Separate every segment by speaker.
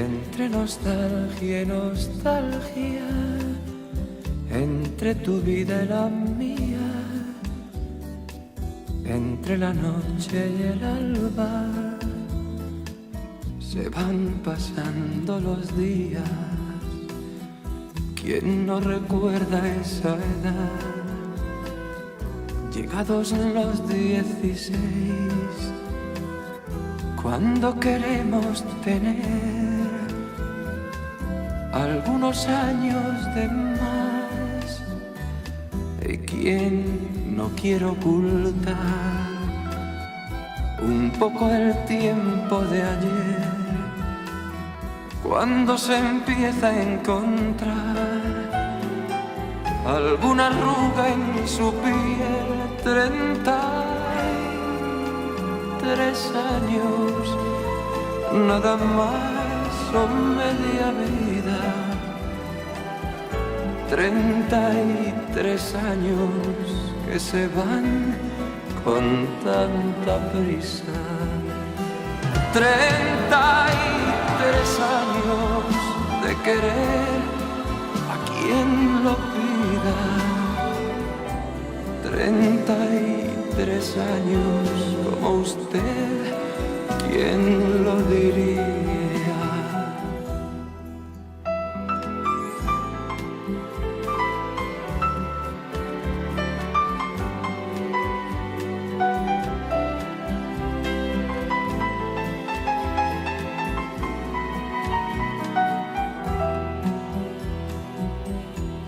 Speaker 1: Entre nostalgia y nostalgia, entre tu vida y la mía, entre la noche y el alba, se van pasando los días. ¿Quién no recuerda esa edad? Llegados los 16, cuando queremos tener algunos años de más, y quien no quiere ocultar un poco el tiempo de ayer, cuando se empieza a encontrar alguna arruga en su piel. 33 años, nada más o media vida. 33 años que se van con tanta prisa. 33 años de querer a quien lo pida. 33 años como usted, ¿quién lo diría?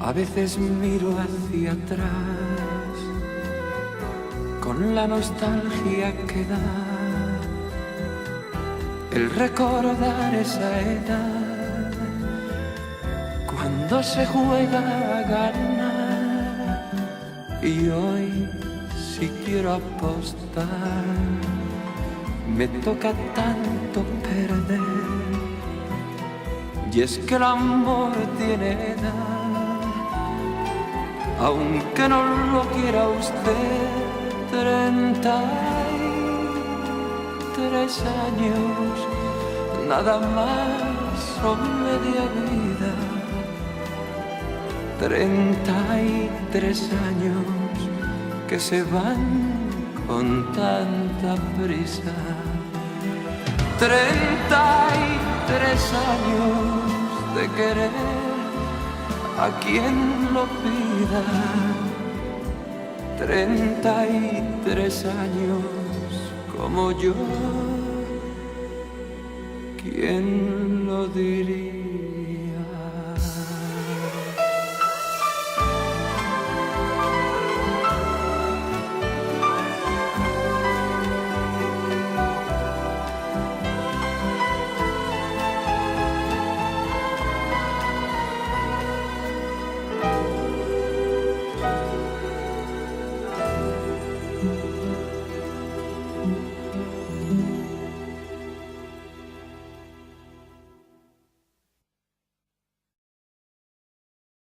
Speaker 1: A veces miro hacia atrás con la nostalgia que da el recordar esa edad, cuando se juega a ganar. Y hoy, si quiero apostar, me toca tanto perder. Y es que el amor tiene edad, aunque no lo quiera usted. 33 años, nada más o media vida. 33 años que se van con tanta prisa. 33 años de querer a quien lo pida. 33 años como yo, ¿quién lo diría?